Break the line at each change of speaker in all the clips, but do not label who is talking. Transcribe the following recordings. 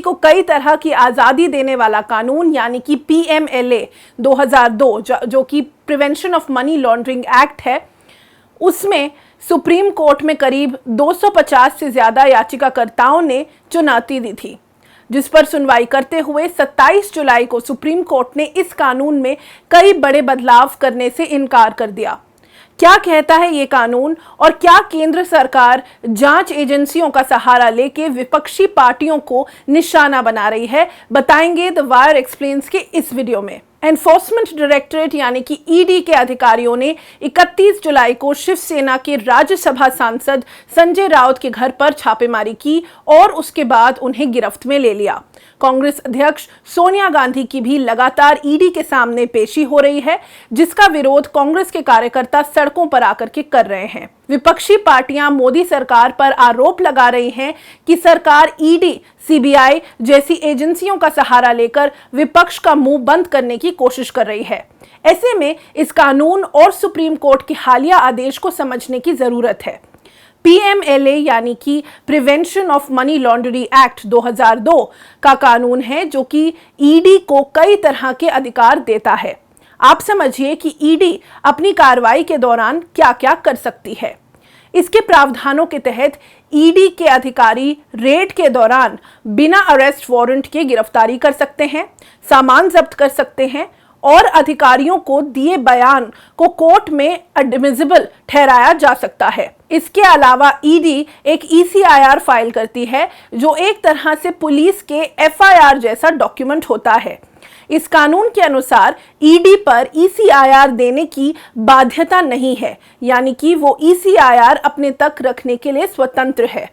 को कई तरह की आज़ादी देने वाला कानून यानी कि PMLA 2002 जो कि prevention of money laundering act है, उसमें सुप्रीम कोर्ट में करीब 250 से ज़्यादा याचिकाकर्ताओं ने चुनौती दी थी, जिस पर सुनवाई करते हुए 27 जुलाई को सुप्रीम कोर्ट ने इस कानून में कई बड़े बदलाव करने से इनकार कर दिया। क्या कहता है ये कानून और क्या केंद्र सरकार जांच एजेंसियों का सहारा लेके विपक्षी पार्टियों को निशाना बना रही है, बताएंगे द वायर एक्सप्लेन्स के इस वीडियो में। एनफोर्समेंट डायरेक्टरेट यानी कि ईडी के अधिकारियों ने 31 जुलाई को शिवसेना के राज्यसभा सांसद संजय राउत के घर पर छापेमारी की और उसके बाद उन्हें गिरफ्त में ले लिया। कांग्रेस अध्यक्ष सोनिया गांधी की भी लगातार ईडी के सामने पेशी हो रही है, जिसका विरोध कांग्रेस के कार्यकर्ता सड़कों पर आकर के कर रहे हैं। विपक्षी पार्टियां मोदी सरकार पर आरोप लगा रही हैं कि सरकार ईडी, सीबीआई जैसी एजेंसियों का सहारा लेकर विपक्ष का मुंह बंद करने की कोशिश कर रही है। ऐसे में इस कानून और सुप्रीम कोर्ट के हालिया आदेश को समझने की जरूरत है। PMLA यानी कि prevention of money laundering act 2002 का कानून है, जो कि ईडी को कई तरह के अधिकार देता है। आप समझिए कि ईडी अपनी कार्रवाई के दौरान क्या क्या कर सकती है। इसके प्रावधानों के तहत ईडी के अधिकारी रेड के दौरान बिना अरेस्ट वारंट के गिरफ्तारी कर सकते हैं, सामान जब्त कर सकते हैं और अधिकारियों को दिए बयान को कोर्ट में एडमिसिबल ठहराया जा सकता है। इसके अलावा ईडी एक ECIR फाइल करती है, जो एक तरह से पुलिस के FIR जैसा डॉक्यूमेंट होता है। इस कानून के अनुसार ईडी पर ECIR देने की बाध्यता नहीं है, यानी कि वो ECIR अपने तक रखने के लिए स्वतंत्र है।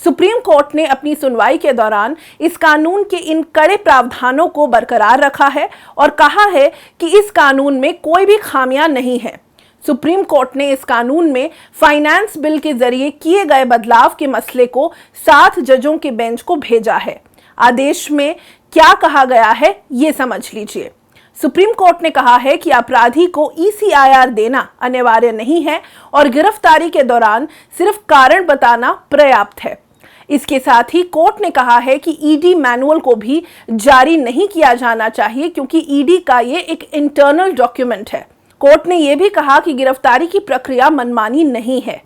सुप्रीम कोर्ट ने अपनी सुनवाई के दौरान इस कानून के इन कड़े प्रावधानों को बरकरार रखा है और कहा है कि इस कानून में कोई भी खामियां नहीं है। सुप्रीम कोर्ट ने इस कानून में फाइनेंस बिल के जरिए किए गए बदलाव के मसले को 7 जजों के बेंच को भेजा है। आदेश में क्या कहा गया है ये समझ लीजिए। सुप्रीम कोर्ट ने कहा है कि अपराधी को ECIR देना अनिवार्य नहीं है और गिरफ्तारी के दौरान सिर्फ कारण बताना पर्याप्त है। इसके साथ ही कोर्ट ने कहा है कि ईडी मैनुअल को भी जारी नहीं किया जाना चाहिए, क्योंकि ईडी का ये एक इंटरनल डॉक्यूमेंट है। कोर्ट ने यह भी कहा कि गिरफ्तारी की प्रक्रिया मनमानी नहीं है।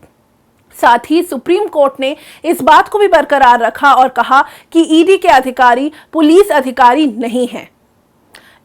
साथ ही सुप्रीम कोर्ट ने इस बात को भी बरकरार रखा और कहा कि ईडी के अधिकारी पुलिस अधिकारी नहीं हैं।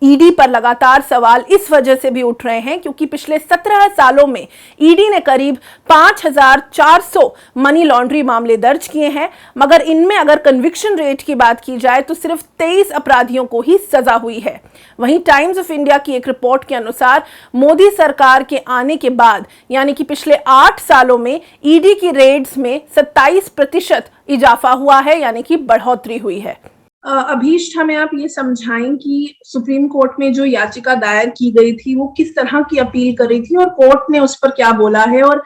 ईडी पर लगातार सवाल इस वजह से भी उठ रहे हैं क्योंकि पिछले 17 सालों में ईडी ने करीब 5400 मनी लॉन्ड्री मामले दर्ज किए हैं, मगर इनमें अगर कन्विक्शन रेट की बात की जाए तो सिर्फ 23 अपराधियों को ही सजा हुई है। वहीं टाइम्स ऑफ इंडिया की एक रिपोर्ट के अनुसार मोदी सरकार के आने के बाद यानी कि पिछले 8 सालों में ईडी की रेड्स में 27% इजाफा हुआ है, यानी कि बढ़ोतरी हुई है।
अभीष्ट, हमें आप ये समझाएं कि सुप्रीम कोर्ट में जो याचिका दायर की गई थी वो किस तरह की अपील कर रही थी और कोर्ट ने उस पर क्या बोला है, और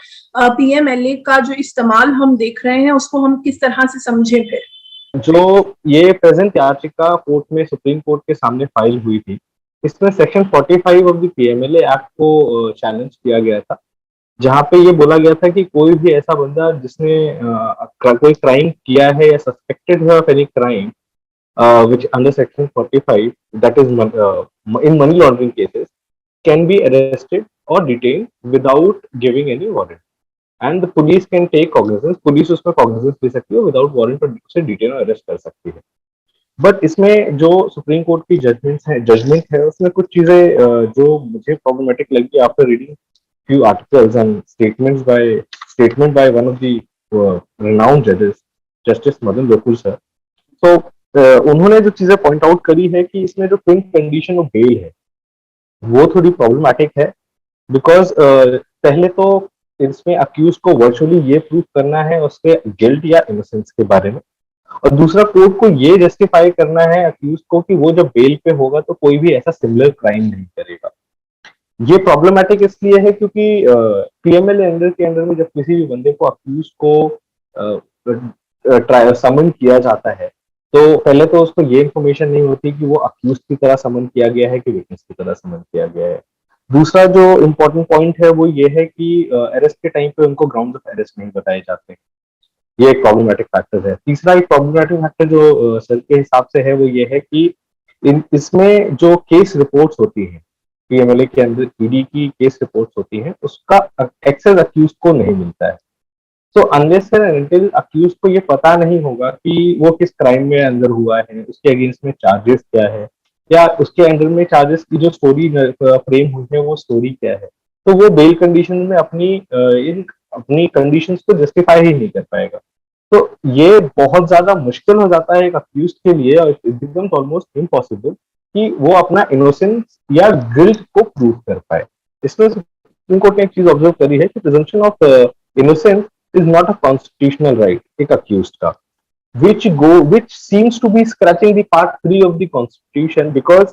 PMLA का जो इस्तेमाल हम देख रहे हैं उसको हम किस तरह से समझें। फिर
जो ये प्रेजेंट याचिका कोर्ट में सुप्रीम कोर्ट के सामने फाइल हुई थी, इसमें section 45 of the PMLA act को चैलेंज किया गया था, जहाँ पे ये बोला गया था कि कोई भी ऐसा बंदा जिसने कोई क्राइम किया है या सस्पेक्टेड है of any crime which under section 45, that is in money laundering cases, can be arrested or detained without giving any warrant, and the police can take cognizance, police उसमें cognizance ले सकती है without warrant और उसे detain और arrest कर सकती है। बट इसमें जो सुप्रीम कोर्ट की जजमेंट है उसमें कुछ चीजें जो मुझे प्रॉब्लमेटिक लगी after reading few articles and statement by one of the renowned judges, Justice Madan Gokul sir. So उन्होंने जो चीजें पॉइंट आउट करी है कि इसमें जो ट्विन कंडीशन ऑफ बेल है वो थोड़ी प्रॉब्लमैटिक है, बिकॉज पहले तो इसमें अक्यूज को वर्चुअली ये प्रूव करना है उसके गिल्ट या इनोसेंस के बारे में, और दूसरा कोर्ट को ये जस्टिफाई करना है अक्यूज को कि वो जब बेल पे होगा तो कोई भी ऐसा सिमिलर क्राइम नहीं करेगा। ये प्रॉब्लमैटिक इसलिए है क्योंकि PMLA के अंडर में जब किसी भी बंदे को अक्यूज को समन किया जाता है तो पहले तो उसको ये इन्फॉर्मेशन नहीं होती कि वो अक्यूज की तरह समन किया गया है कि विटनेस की तरह समन किया गया है। दूसरा जो इम्पोर्टेंट पॉइंट है वो ये है कि अरेस्ट के टाइम पे उनको ग्राउंड ऑफ अरेस्ट नहीं बताए जाते। ये एक प्रॉब्लमेटिक फैक्टर है। तीसरा एक प्रॉब्लमेटिक फैक्टर जो सर के हिसाब से है वो ये है कि इसमें जो केस रिपोर्ट्स होती हैं, पीएमएलए के अंदर ईडी की केस रिपोर्ट्स होती हैं, उसका एक्सेस अक्यूज को नहीं मिलता है। So unless and until accused को ये पता नहीं होगा कि वो किस क्राइम में अंदर हुआ है, उसके अगेंस्ट में चार्जेस क्या है, या उसके अंडर में चार्जेस की जो स्टोरी फ्रेम हुई है वो स्टोरी क्या है, तो वो बेल कंडीशन में अपनी कंडीशंस को जस्टिफाई ही नहीं कर पाएगा। तो ये बहुत ज्यादा मुश्किल हो जाता है एक अक्यूज के लिए, और इट बिकम्स ऑलमोस्ट इम्पॉसिबल कि वो अपना इनोसेंस या गिल्ट को प्रूव कर पाए। इसमें सुप्रीम कोर्ट ने एक चीज ऑब्जर्व करी है कि presumption of innocence is not a constitutional right एक accused का, which seems to be scratching the part 3 of the constitution because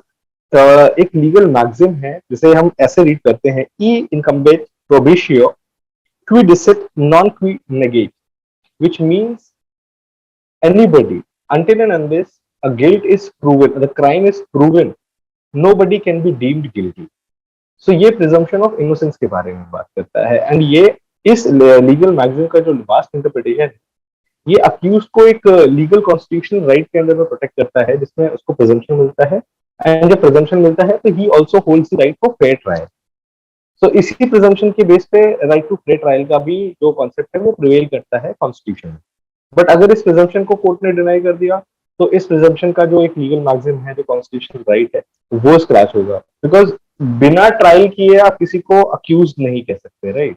एक legal maxim है जिसे हम ऐसे रीड करते हैं, e incumbet probatio qui dicet non qui negate, which means anybody until and unless a guilt is proven, the crime is proven, nobody can be deemed guilty. So ये presumption of innocence के बारे में बात करता है, and ये इस legal magazine का जो वास्ट इंटरप्रिटेशन है, ये अक्यूज को एक लीगल कॉन्स्टिट्यूशनल राइट के अंदर में प्रोटेक्ट करता है, जिसमें उसको प्रिजम्पशन मिलता है, एंड जब प्रिजम्पशन मिलता है तो he also holds the right for fair trial. So इसी प्रिजम्पशन के बेस पे राइट टू फेयर ट्रायल का भी जो कॉन्सेप्ट है वो प्रिवेल करता है कॉन्स्टिट्यूशन में। बट अगर इस प्रिजम्पशन को कोर्ट ने डिनाई कर दिया तो इस प्रिजम्पशन का जो एक लीगल मैगजीन है, जो कॉन्स्टिट्यूशनल राइट है, वो स्क्रैच होगा, बिकॉज बिना ट्रायल किए आप किसी को अक्यूज नहीं कह सकते, राइट।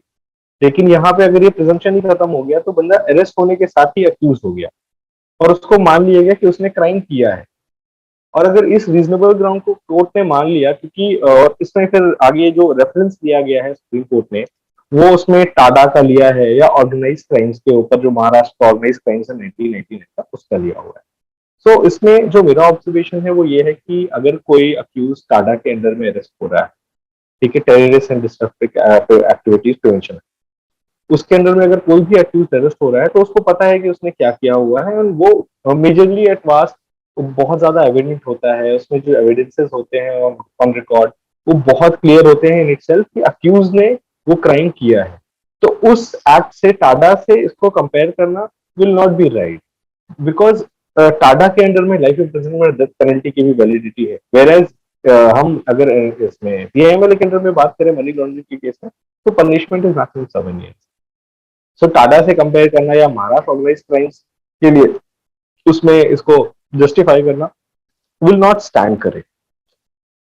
लेकिन यहाँ पे अगर ये प्रिजम्पशन ही खत्म हो गया तो बंदा अरेस्ट होने के साथ ही अक्यूज हो गया और उसको मान लिया गया कि उसने क्राइम किया है। और अगर इस रीजनेबल ग्राउंड को कोर्ट ने मान लिया, क्योंकि और इसमें फिर आगे जो रेफरेंस लिया गया है सुप्रीम कोर्ट ने, वो उसमें टाडा का लिया है, या ऑर्गेनाइज क्राइम्स के ऊपर जो महाराष्ट्र ऑर्गेनाइज क्राइम्स है 1999 का, उसका लिया हुआ है। सो इसमें जो मेरा ऑब्जर्वेशन है वो ये है कि अगर कोई अक्यूज टाडा के अंडर में अरेस्ट हो रहा है, ठीक है, terrorist and destructive activities prevention, उसके अंदर में अगर कोई भी अक्यूज अरेस्ट हो रहा है तो उसको पता है कि उसने क्या किया हुआ है, और वो मेजरली एट वास्ट बहुत ज्यादा एविडेंट होता है, उसमें जो एविडेंसेस होते हैं ऑन रिकॉर्ड वो बहुत क्लियर होते हैं इन इटसेल्फ कि अक्यूज ने वो क्राइम किया है। तो उस एक्ट से टाडा से इसको कंपेयर करना will not be right, because Tada के अंडर में लाइफ इम्प्रिजनमेंट और डेथ पेनल्टी की भी वैलिडिटी है, वेयर हम अगर इसमें पीएमएलए के अंडर में बात करें मनी लॉन्ड्रिंग के केस में, तो पनिशमेंट इज मैक्सिमम 7 years। सो टाडा से कंपेयर करना या महाराष्ट्र ऑर्गेनाइज क्राइम्स के लिए उसमें इसको जस्टिफाई करना विल नॉट स्टैंड करे।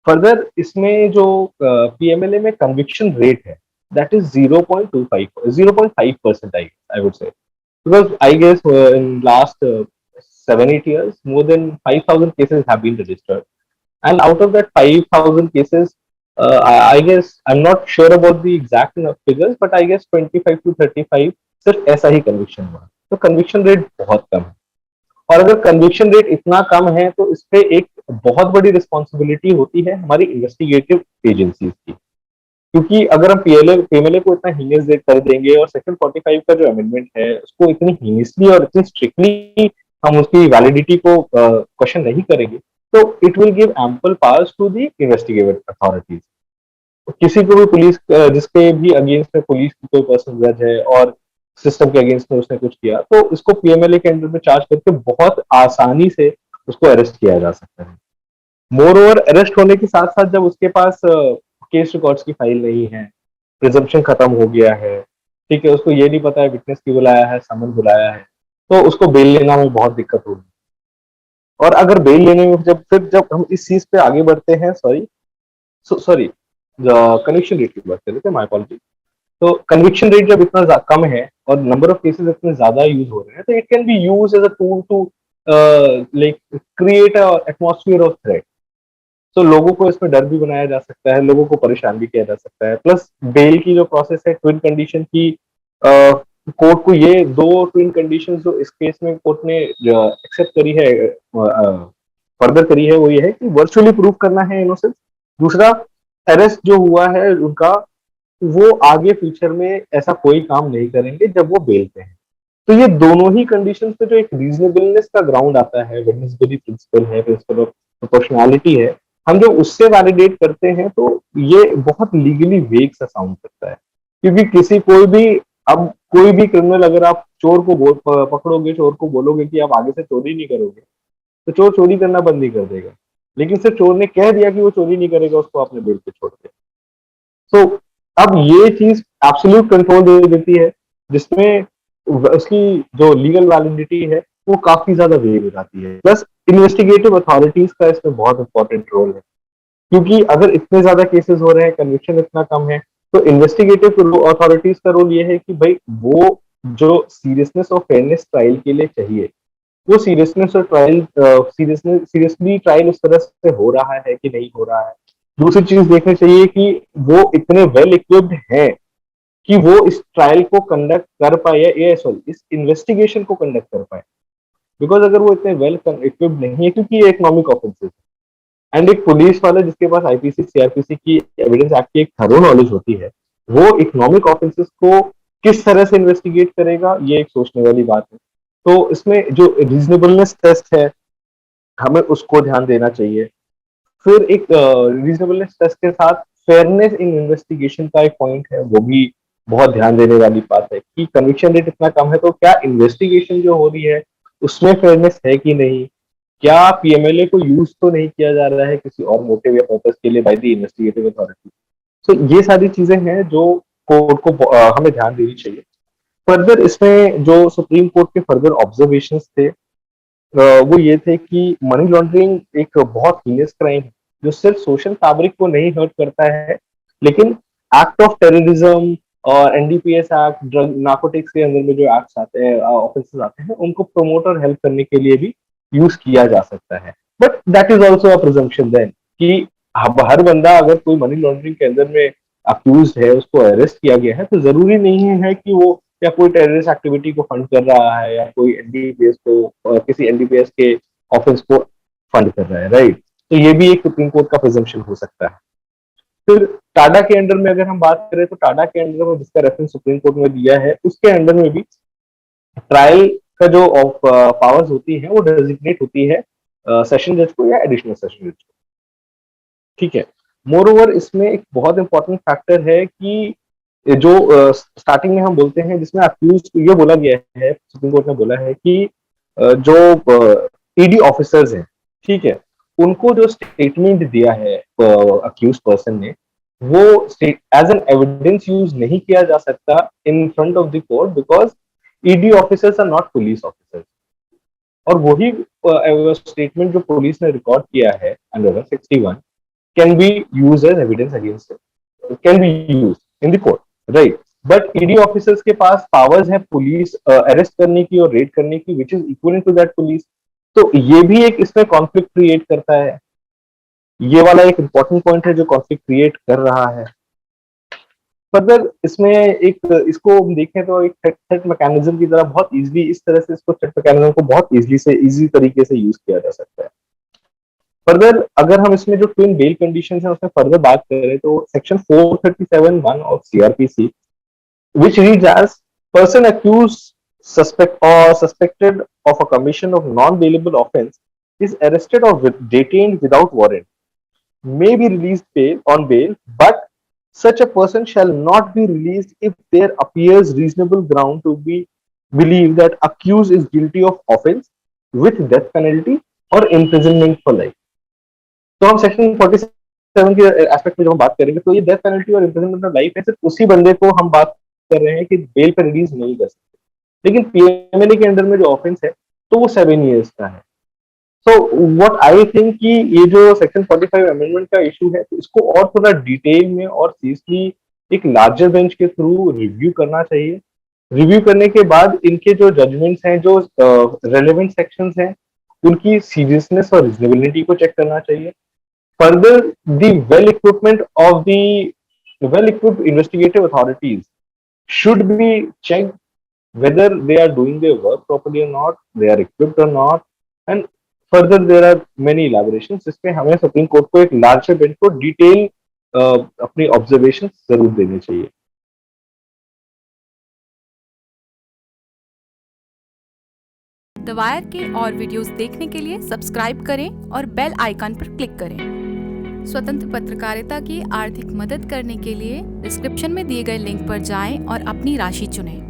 फर्दर इसमें जो पीएमएलए में कन्विक्शन रेट है that is 0.5% I would say, because I guess in last 7-8 years more than 5,000 cases have been registered, and out of that 5,000 cases I guess I'm not sure about the exact figures, but I guess 25 to 35 सिर्फ ऐसा ही conviction हुआ। तो conviction rate बहुत कम है, और अगर conviction rate इतना कम है तो इस पे एक बहुत बड़ी रिस्पॉन्सिबिलिटी होती है हमारी इन्वेस्टिगेटिव एजेंसीज की, क्योंकि अगर हम पीएमएलए को इतना हीनियस कर देंगे और सेक्शन 45 का जो अमेंडमेंट है उसको इतनी हीनियसली और इतनी स्ट्रिक्टली हम उसकी वैलिडिटी को क्वेश्चन नहीं करेंगे, तो it will give ample powers to the investigative authorities. किसी को भी पुलिस जिसके भी अगेंस्ट में पुलिस की कोई पर्सन जज है और सिस्टम के अगेंस्ट में उसने कुछ किया, तो इसको पीएमएलए के अंडर में चार्ज करके बहुत आसानी से उसको अरेस्ट किया जा सकता है। मोर ओवर अरेस्ट होने के साथ साथ जब उसके पास केस रिकॉर्ड्स की फाइल नहीं है, प्रिजम्पशन खत्म हो गया है, ठीक है, उसको ये नहीं पता है विटनेस की बुलाया है, समन बुलाया है, तो उसको बेल लेना में बहुत दिक्कत होगी। और अगर बेल लेने में जब हम इस चीज पे आगे बढ़ते हैं, सॉरी कन्विक्शन रेट की बात कर रहे थे, माय अपॉलजी। तो कन्विक्शन रेट जब इतना कम है और नंबर ऑफ केसेस इतने ज्यादा यूज हो रहे हैं, तो it can be use as a tool to like create a atmosphere of threat. तो लोगों को इसमें डर भी बनाया जा सकता है, लोगों को परेशान भी किया जा सकता है। प्लस बेल की जो प्रोसेस है ट्विन कंडीशन की, कोर्ट को ये 2 ट्विन कंडीशन जो इस केस में कोर्ट ने एक्सेप्ट करी है, फर्दर करी है, वो ये है कि वर्चुअली प्रूव करना है इनोसेंस, दूसरा अरेस्ट जो हुआ है उनका वो आगे फ्यूचर में ऐसा कोई काम नहीं करेंगे जब वो बेल पे हैं। तो ये दोनों ही कंडीशन पे जो एक रीजनेबलनेस का ग्राउंड आता है, वेडनेसबरी प्रिंसिपल है, प्रिंसिपल ऑफ प्रोपोर्शनैलिटी है, हम जब उससे वैलिडेट करते हैं तो ये बहुत लीगली वेग सा साउंड करता है, क्योंकि किसी कोई भी अब कोई भी क्रिमिनल, अगर आप चोर को पकड़ोगे, चोर को बोलोगे कि आप आगे से चोरी नहीं करोगे, तो चोर चोरी करना बंद नहीं कर देगा। लेकिन सिर्फ चोर ने कह दिया कि वो चोरी नहीं करेगा, उसको आपने बेल पे छोड़ दिया। तो अब ये चीज एब्सोल्यूट कंट्रोल दे देती है, जिसमें उसकी जो लीगल वैलिडिटी है वो काफी ज्यादा वेग हो जाती है। प्लस इन्वेस्टिगेटिव अथॉरिटीज का इसमें बहुत इंपॉर्टेंट रोल है, क्योंकि अगर इतने ज्यादा केसेस हो रहे हैं, कन्विक्शन इतना कम है, तो इन्वेस्टिगेटिव अथॉरिटीज का रोल ये है कि भाई वो जो सीरियसनेस और फेयरनेस ट्रायल के लिए चाहिए, वो सीरियसनेस और ट्रायल सीरियसली ट्रायल उस तरह से हो रहा है कि नहीं हो रहा है। दूसरी चीज देखनी चाहिए कि वो इतने वेल इक्विप्ड हैं कि वो इस ट्रायल को कंडक्ट कर पाए, या सॉरी इस इन्वेस्टिगेशन को कंडक्ट कर पाए। बिकॉज अगर वो इतने वेल इक्विप्ड नहीं है, क्योंकि ये इकोनॉमिक ऑफेंसेस है, एंड एक पुलिस वाला जिसके पास आईपीसी सीआरपीसी की एविडेंस एक्ट की एक थरो नॉलेज होती है, वो इकोनॉमिक ऑफेंसेस को किस तरह से इन्वेस्टिगेट करेगा, ये एक सोचने वाली बात है। तो इसमें जो रीजनेबलनेस टेस्ट है, हमें उसको ध्यान देना चाहिए। फिर एक रीजनेबलनेस टेस्ट के साथ फेयरनेस इन इन्वेस्टिगेशन का एक पॉइंट है, वो भी बहुत ध्यान देने वाली बात है कि कन्विक्शन रेट इतना कम है, तो क्या इन्वेस्टिगेशन जो हो रही है उसमें फेयरनेस है कि नहीं, क्या पीएमएलए को यूज तो नहीं किया जा रहा है किसी और मोटिव या पर्पस के लिए बाय द इन्वेस्टिगेटिव अथॉरिटी। तो ये सारी चीजें हैं जो कोर्ट को हमें ध्यान देनी चाहिए। फर्दर इसमें जो सुप्रीम कोर्ट के फर्दर ऑब्जर्वेशंस थे, वो ये थे कि मनी लॉन्ड्रिंग एक बहुत हीनियस क्राइम है, जो सिर्फ सोशल फैब्रिक को नहीं हर्ट करता है, लेकिन एक्ट ऑफ टेररिज्म और एनडीपीएस एक्ट, ड्रग नार्कोटिक्स के अंदर में जो एक्ट्स आते हैं, ऑफेंसेस आते हैं, उनको प्रमोट और हेल्प करने के लिए भी यूज किया जा सकता है। But that is also a presumption then कि हर बंदा अगर कोई मनी लॉन्ड्रिंग के अंदर में अक्यूज है, उसको अरेस्ट किया गया है, तो जरूरी नहीं है कि वो या कोई टेररिस्ट एक्टिविटी को फंड कर रहा है, या कोई एनडीपीएस को किसी एनडीपीएस के ऑफेंस को फंड कर रहा है, राइट। तो ये भी एक सुप्रीम कोर्ट का प्रिजम्पशन हो सकता है। फिर टाडा के अंडर में अगर हम बात करें, तो टाडा के अंडर में जिसका रेफरेंस सुप्रीम कोर्ट में दिया है, उसके अंडर में भी ट्रायल का जो पावर्स होती है वो डेजिग्नेट होती है सेशन जज को या एडिशनल सेशन जज को, ठीक है। मोर ओवर इसमें एक बहुत इंपॉर्टेंट फैक्टर है कि जो स्टार्टिंग में हम बोलते हैं, जिसमें अक्यूज ये बोला गया है, सुप्रीम कोर्ट ने बोला है कि जो ईडी ऑफिसर्स हैं, ठीक है, उनको जो स्टेटमेंट दिया है अक्यूज पर्सन ने, वो एज एन एविडेंस यूज नहीं किया जा सकता in front of the court, because ED officers are not police officers. और वही स्टेटमेंट जो पुलिस ने रिकॉर्ड किया है under 61 can be used as evidence against it, can be used in the court, right. But ED officers के पास powers है police arrest करने की और रेड करने की, which is equal to that police. तो ये भी एक इसमें कॉन्फ्लिक्ट क्रिएट करता है। ये वाला एक इंपॉर्टेंट पॉइंट है जो कॉन्फ्लिक्ट क्रिएट कर रहा है। फर्दर इसमें एक इसको हम देखें तो एक थ्रेट मैकेनिज्म की तरह बहुत इजीली, इस तरह से इसको थ्रेट मैकेनिज्म को बहुत इजी तरीके से यूज किया जा सकता है। फर्दर अगर हम इसमें जो ट्विन बेल कंडीशन है उसमें फर्दर बात करें, तो section 437(1) of CrPC which reads as person accused suspected of a commission of non-bailable offense is arrested or detained without warrant may be released on bail, but such a person shall not be released if there appears reasonable ground to be believe that accused is guilty of offense with death penalty or imprisonment for life. तो हम section 47 के aspect में जब हम बात करेंगे, तो ये डेथ पेनल्टी और इम्प्रिजनमेंट ऑफ लाइफ है, सिर्फ उसी बंदे को हम बात कर रहे हैं कि बेल पर रिलीज नहीं कर सकते। लेकिन पीएमएलए के अंडर में जो ऑफेंस है तो वो 7 years का है। सो व्हाट आई थिंक कि ये जो सेक्शन 45 अमेंडमेंट का इशू है, तो इसको और थोड़ा डिटेल में और सीरियसली एक लार्जर बेंच के थ्रू रिव्यू करना चाहिए। रिव्यू करने के बाद इनके जो जजमेंट्स हैं, जो रेलेवेंट सेक्शंस हैं, उनकी सीरियसनेस और रीजनेबिलिटी को चेक करना चाहिए। Further the well equipped investigative authorities should be checked whether they are doing their work properly or not, they are equipped or not, and further there are many elaborations जिसमें हमें supreme court को एक larger bench को detail अपनी observation जरूर देने चाहिए।
The wire के और वीडियोस देखने के लिए सब्सक्राइब करें और बेल आइकन पर क्लिक करें। स्वतंत्र पत्रकारिता की आर्थिक मदद करने के लिए डिस्क्रिप्शन में दिए गए लिंक पर जाएं और अपनी राशि चुनें।